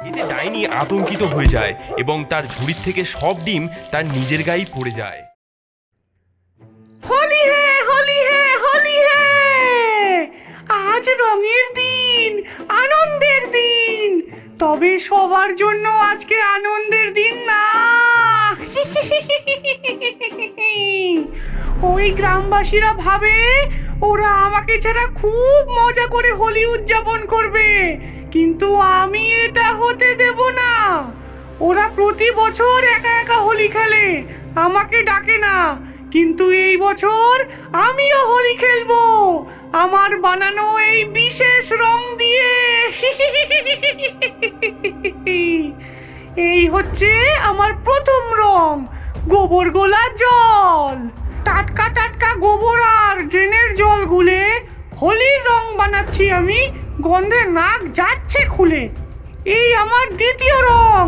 এতে ডাইনি আতঙ্কিত হয়ে যায় এবং তার ঝুড়ির থেকে সব ডিম তার নিজের গায়েই পড়ে যায়। হোলি হে, হোলি হে, হোলি হে! আজ রঙের দিন, আনন্দের দিন। তবে সবার জন্য আজকে আনন্দের দিন না। ওই গ্রামবাসীরা ভাবে ওরা আমাকে ছাড়া খুব মজা করে হোলি উদযাপন করবে, কিন্তু আমি এটা হতে দেব না। ওরা প্রতি বছর একা একা হোলি খেলে, আমাকে ডাকে না। কিন্তু এই বছর আমিও হোলি খেলবো আমার বানানো এই বিশেষ রং দিয়ে। এই হচ্ছে আমার প্রথম রং, গোবর গোলা জল। টাটকা টাটকা গোবর আর ড্রেনের জল গুলে হোলির রং বানাচ্ছি আমি, গন্ধে নাক যাচ্ছে খুলে। এই আমার দ্বিতীয় রং,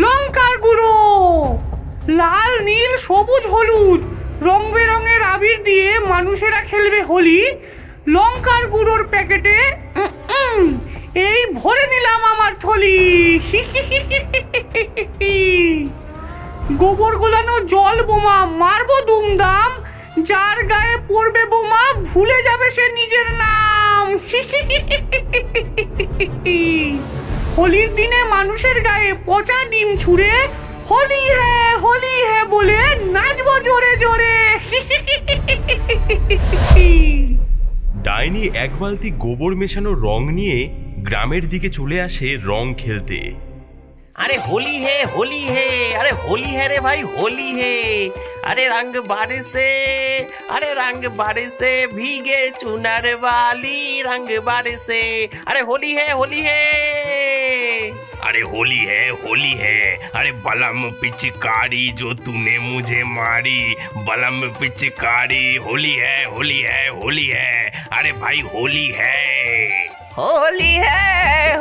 লঙ্কার গুঁড়ো। লাল, নীল, সবুজ, হলুদ রং বেরঙের আবির দিয়ে মানুষেরা খেলবে হোলি। লঙ্কার গুঁড়োর প্যাকেটে এই ভরে নিলাম আমার থলি। গোবর গোলানো জল বোমা মারবো দুমদাম, যার গায়ে পড়বে বোমা ভুলে যাবে সে নিজের নাম। হোলির দিনে মানুষের গায়ে পচা ডিম ছুঁড়ে হোলি হে বলে নাচবো জোরে জোরে। ডাইনি এক বালতি গোবর মেশানো রং নিয়ে গ্রামের দিকে চলে আসে রং খেলতে। अरे होली है, अरे होली है रे भाई, होली है। अरे रंग बारिशे, अरे रंग बारिशे भीगे चुनर वाली रंग बारिशे। अरे होली है, होली है। अरे होली है, अरे बलम पिचकारी जो तूने मुझे मारी, बलम पिचकारी। होली है, होली है, होली है, अरे भाई होली है। होली है,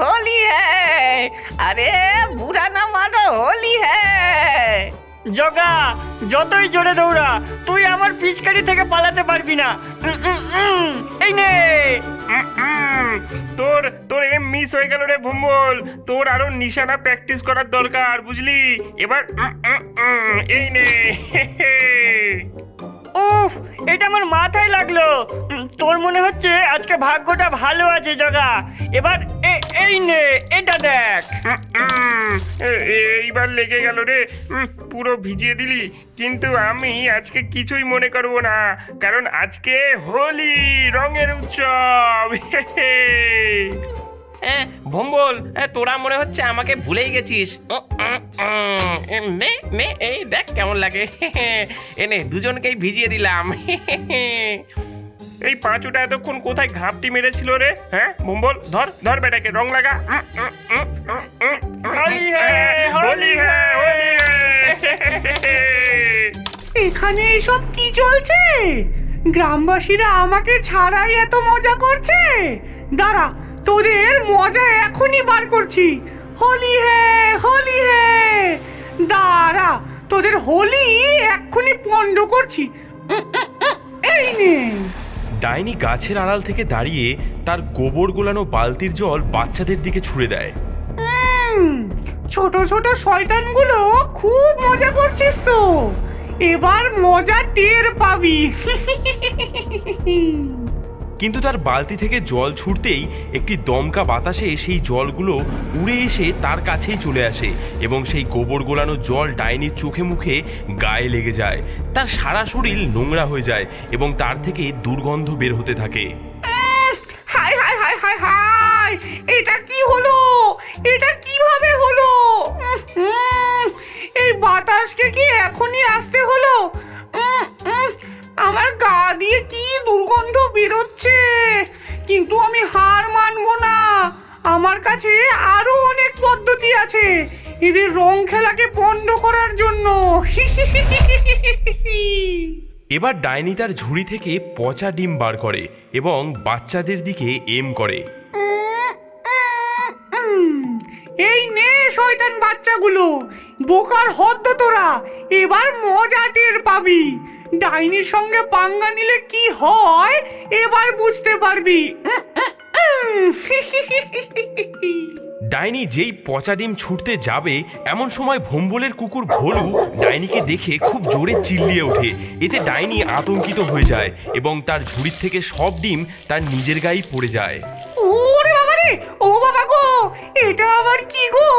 होली है, अरे बुरा ना मानो, होली है। জগা, যতই জোরে দৌড়া তুই আমার পিচকারি থেকে পালাতে পারবি না। এই নে। তোর এম মিস হয়ে গেল রে ভুম্বল, তোর আরো নিশানা প্র্যাকটিস করার দরকার, বুঝলি? এবার এই নে। উফ, এটা আমার মাথায় লাগলো। তোর মনে হচ্ছে আজকে ভাগ্যটা ভালো আছে জগা। এবার এই নে, এটা দেখ। এইবার লেগে গেল রে, পুরো ভিজিয়ে দিলি। কিন্তু আমি আজকে কিছুই মনে করব না, কারণ আজকে হোলি, রঙের উৎসব। ভম্বল, তোরা মনে হচ্ছে আমাকে ভুলেই গেছিস। নে নে, এই দেখ কেমন লাগে। এনে দুজনকেই ভিজিয়ে দিলাম। এই পাঁচুটা এতক্ষণ কোথায় ঘাপটি মেরেছিল রে? হ্যাঁ ভম্বল, ধর ধর বেটাকে, রং লাগা। হোলি হে, হোলি হে, হোলি হে। এখানে এসব কি চলছে? গ্রামবাসীরা আমাকে ছাড়াই এত মজা করছে। দাঁড়া, তোদের মজা এখনই বার করছি। হোলি হে, হোলি হে, দাঁড়া, তোদের হোলি এক্ষুনি পণ্ড করছি। এই নে। ডাইনি গাছের আড়াল থেকে দাঁড়িয়ে তার গোবর গোলানো বালতির জল বাচ্চাদের দিকে ছুঁড়ে দেয়। ছোট ছোট শয়তানগুলো খুব মজা করছিস তো, এবার মজা টের পাবি। কিন্তু তার বালতি থেকে জল ছুটতেই একটি দমকা বাতাসে সেই জলগুলো উড়ে এসে তার কাছেই চলে আসে এবং সেই গোবর গোলানো জল ডাইনির চোখে মুখে গায়ে লেগে যায়। তার সারা শরীর নোংরা হয়ে যায় এবং তার থেকে দুর্গন্ধ বের হতে থাকে। High high high high high, এটা কি হলো? এটা কিভাবে হলো? এই বাতাসকে কি এখনই আসতে হলো? আমার গা দিয়ে কি দুর্গন্ধ বেরোচ্ছে, কিন্তু আমি হার মানবো না। আমার কাছে আরো অনেক পদ্ধতি আছে এদের রং খেলাকে পণ্ড করার জন্য। এবার ডাইনি তার ঝুড়ি থেকে পচা ডিম বার করে এবং বাচ্চাদের দিকে এম করে। এই নে শয়তান বাচ্চাগুলো, বোকার হদ্দ তোরা, এবার মজা টের পাবি। ডাইনির সঙ্গে পাঙ্গা নিলে কি হয় এবার বুঝতে পারবি। ডাইনি যেই পচা ডিম ছুটতে যাবে এমন সময় ভোম্বলের কুকুর ভোলু ডাইনিকে দেখে খুব জোরে চিল্লিয়ে ওঠে। এতে ডাইনি আতঙ্কিত হয়ে যায় এবং তার ঝুড়ির থেকে সব ডিম তার নিজের গায়েই পড়ে যায়। ওরে বাবা রে, ও বাবা গো, এটা আবার কি গো?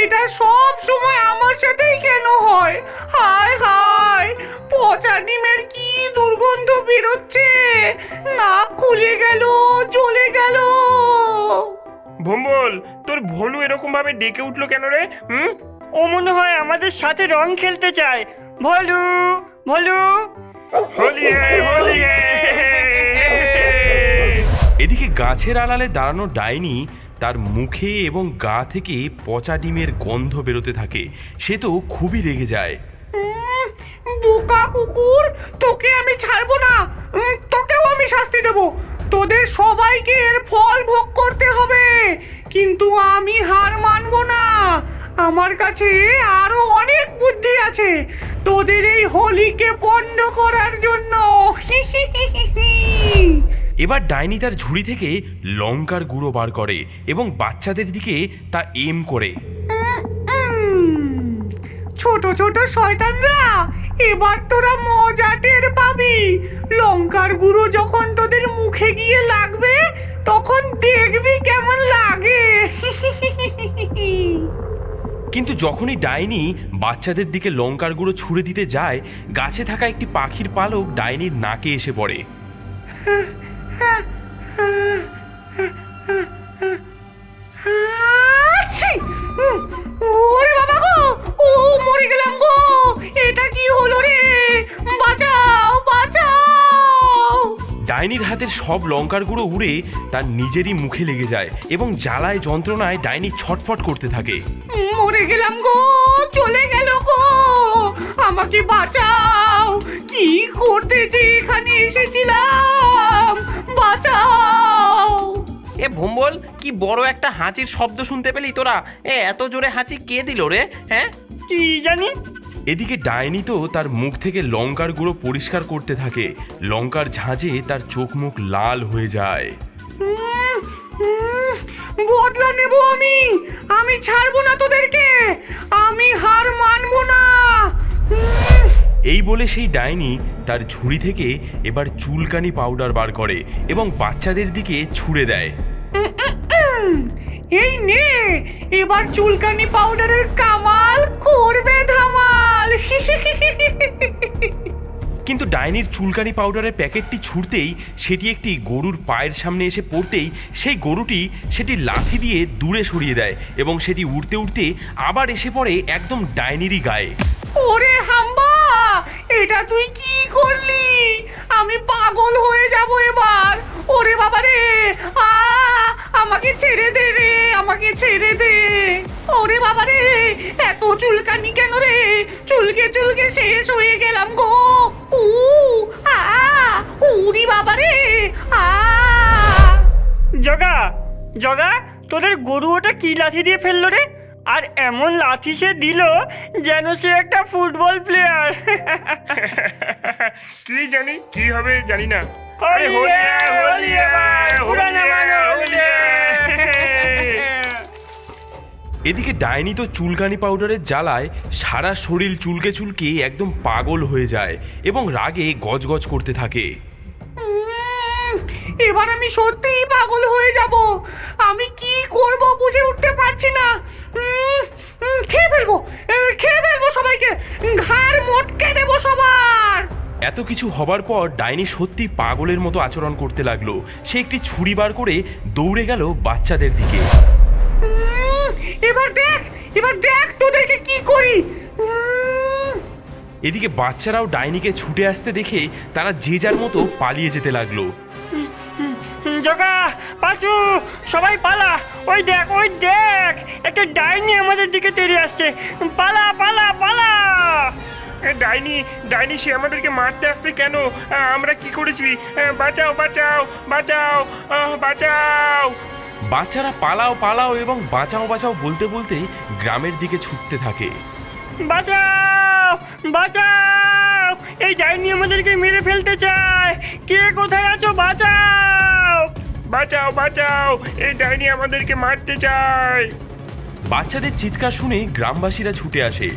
এটা সব সময় আমার সাথেই কেন হয়? হায় হায়, পচা ডিমের কি দুর্গন্ধ বেরোচ্ছে, নাক খুলে গেল, জ্বলে গেল। ভোম্বল, তোর ভোলু এরকম ভাবে ডেকে উঠলো কেন রে? ও মনে হয় আমাদের সাথে রং খেলতে চায়। ভলু ভলু, হোলি হে হোলি হে। এদিকে গাছের আড়ালে দাঁড়ানো ডাইনি তার মুখে এবং গা থেকে পচা ডিমের গন্ধ বেরোতে থাকে। সে তো খুবই রেগে যায়। বোকা কুকুর, তোকে আমি ছাড়বো না, তোকেও আমি শাস্তি দেব। তোদের সবাইকে এর ফল ভোগ করতে হবে, কিন্তু আমি হার মানবো না। আমার কাছে আরো অনেক বুদ্ধি আছে তোদের এই হোলিকে পণ্ড করার জন্য। এবার ডাইনি তার ঝুড়ি থেকে লঙ্কার গুঁড়ো বার করে এবং বাচ্চাদের দিকে তা এম করে। ছোট ছোট শয়তানরা, এবার তোরা মজা টের পাবি। লঙ্কার গুঁড়ো যখন তোদের মুখে গিয়ে লাগবে তখন দেখবি কেমন লাগে। কিন্তু যখনই ডাইনি বাচ্চাদের দিকে লঙ্কার গুঁড়ো ছুঁড়ে দিতে যায়, গাছে থাকা একটি পাখির পালক ডাইনির নাকে এসে পড়ে। ওরে বাবা গো, ও মরে গেলাম গো, এটা কি হলো রে? বাঁচাও বাঁচাও। ডাইনির হাতের সব লঙ্কার গুঁড়ো উড়ে তার নিজেরই মুখে লেগে যায় এবং জ্বালায় যন্ত্রণায় ডাইনি ছটফট করতে থাকে। মরে গেলাম গো, চলে গেল গো, আমাকে বাঁচাও। কি করতে যে এখানে এসেছিলাম, বাঁচাও। এ ভোম্বল, কি বড় একটা হাঁচির শব্দ শুনতে পেলি তোরা? এত জোরে হাঁচি কে দিল রে? হ্যাঁ, কি জানি। এদিকে ডাইনি তো তার মুখ থেকে লঙ্কার গুঁড়ো পরিষ্কার করতে থাকে। লঙ্কার ঝাঁঝে তার চোখ মুখ লাল হয়ে যায়। বদলা নেব আমি ছাড়বো না তোদেরকে, আমি হার মানবো না। এই বলে সেই ডাইনি তার ঝুড়ি থেকে এবার চুলকানি পাউডার বার করে এবং বাচ্চাদের দিকে ছুঁড়ে দেয়। এই নে, এবার চুলকানি পাউডারের কামাল করবে ধামাল। কিন্তু ডাইনির চুলকানি পাউডারের প্যাকেটটি ছুঁড়তেই সেটি একটি গরুর পায়ের সামনে এসে পড়তেই সেই গরুটি সেটি লাথি দিয়ে দূরে সরিয়ে দেয় এবং সেটি উড়তে উড়তে আবার এসে পড়ে একদম ডাইনিরই গায়ে। ওরে হাম্বা, এটা তুই কি করলি? আমি পাগল হয়ে যাব এবার। ওরে বাবা রে, আমাকে ছেড়ে দে রে, আমাকে ছেড়ে দে। ওরে বাবা রে, এত চুলকানি কেন রে? চুলকে চুলকে শেষ হয়ে গেলাম গো। উড়ি বাবা রে। জগা জগা, তোদের গরু ওটা কি লাথি দিয়ে ফেললো রে? আর এমন লাথি সে দিল যেন সে একটা ফুটবল প্লেয়ার। কি জানি কি হবে জানি না। আরে হোলি হে হোলি হে ভাই, পুরানা মানে হোলি হে। এদিকে ডাইনি তো চুলকানি পাউডারের জ্বালায় সারা শরীর চুলকে চুলকে একদম পাগল হয়ে যায় এবং রাগে গজগজ করতে থাকে। এবার আমি সত্যিই পাগল হয়ে যাব। আমি কি করব বুঝে উঠতে পারছি না। খেয়ে ফেলবো সবাইকে, ঘাড় মোটকে দেবো সবার। এত কিছু হবার পর ডাইনি সত্যি পাগলের মতো আচরণ করতে লাগলো। সে একটি ছুরি বার করে দৌড়ে গেল বাচ্চাদের দিকে। এবার দেখ তোদেরকে কি করি। এদিকে বাচ্চারাও ডাইনিকে ছুটে আসতে দেখে তারা যে যার মতো পালিয়ে যেতে লাগলো। জগা, পাঁচু, সবাই পালা। ওই দেখ একটা ডাইনি আমাদের দিকে তেড়ে আসছে। পালা পালা পালা। ডাইনি সে আমাদেরকে মারতে আসছে কেন? আমরা কি করেছি? বাঁচাও বাঁচাও বাঁচাও বাঁচাও। বাচ্চারা পালাও পালাও এবং বাঁচাও বাঁচাও বলতে বলতে গ্রামের দিকে ছুটতে থাকে। বাঁচাও বাঁচাও, এই ডাইনি আমাদেরকে মেরে ফেলতে চায়। কে কোথায় আছো? বাঁচাও। বাঁচাও বাঁচাও, এই ডাইনি আমাদেরকে মারতে চায়। বাচ্চাদের চিৎকার শুনে গ্রামবাসীরা ছুটে আসে।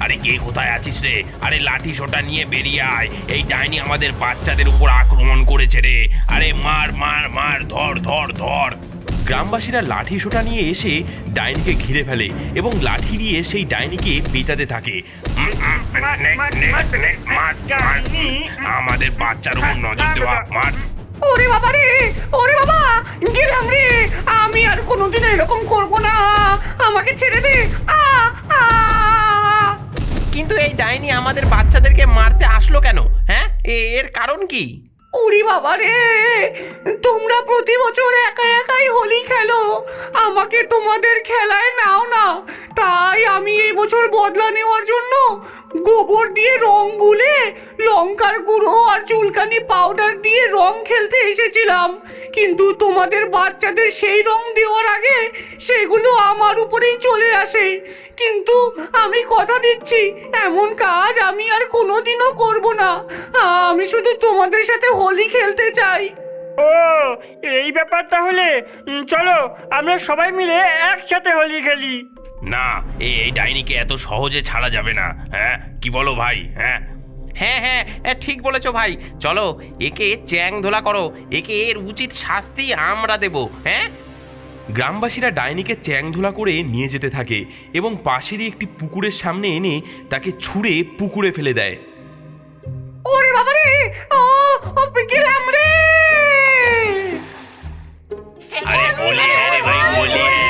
আরে কে কোথায় আছিস রে? আরে লাঠি সোটা নিয়ে বেরিয়ে আয়, এই ডাইনি আমাদের বাচ্চাদের উপর আক্রমণ করেছে রে। আরে মার মার মার, ধর ধর ধর। গ্রামবাসীরা লাঠি সোটা নিয়ে এসে ডাইনিকে ঘিরে ফেলে এবং লাঠি দিয়ে সেই ডাইনিকে পেটাতে থাকে। আমাদের বাচ্চার উপর নজর দেওয়া, মার। ওরে বাবা রে, ওরে বাবা, গেলাম রে। আমি আর কোনোদিন এরকম করব না, আমাকে ছেড়ে দে। আ আ কিন্তু এই ডাইনি আমাদের বাচ্চাদেরকে মারতে আসলো কেন? হ্যাঁ, এর কারণ কি? ওরে বাবা রে, তোমরা প্রতি বছর একা একাই হোলি খেলো, আমাকে তোমাদের খেলায় নাও না। তাই আমি এই বছর বদলা নেওয়ার জন্য গোবর দিয়ে রং গুলে লঙ্কার গুঁড়ো আর চুলকানি পাউডার দিয়ে রং খেলতে এসেছিলাম, কিন্তু তোমাদের বাচ্চাদের সেই রং দেওয়ার আগে সেগুলো আমার উপরেই চলে আসে। কিন্তু আমি কথা দিচ্ছি, এমন কাজ আমি আর কোনোদিনও করব না। আমি শুধু তোমাদের সাথে হোলি খেলতে চাই। ও এই ব্যাপার তাহলে। চলো আমরা সবাই মিলে একসাথে হোলি খেলি। না, এই ডাইনিকে এত সহজে ছাড়া যাবে না। হ্যাঁ, কি বলো ভাই? হ্যাঁ হ্যাঁ হ্যাঁ, ঠিক বলেছো ভাই। চলো একে চ্যাং ধোলা করো, একে এর উচিত শাস্তি আমরা দেব। হ্যাঁ, গ্রামবাসীরা ডাইনিকে চ্যাংধুলা করে নিয়ে যেতে থাকে এবং পাশেরই একটি পুকুরের সামনে এনে তাকে ছুঁড়ে পুকুরে ফেলে দেয়। ওরে বাবা রে, ও গেলাম রে। আরে হোলি হ্যাঁ রে ভাই, হোলি হ্যাঁ।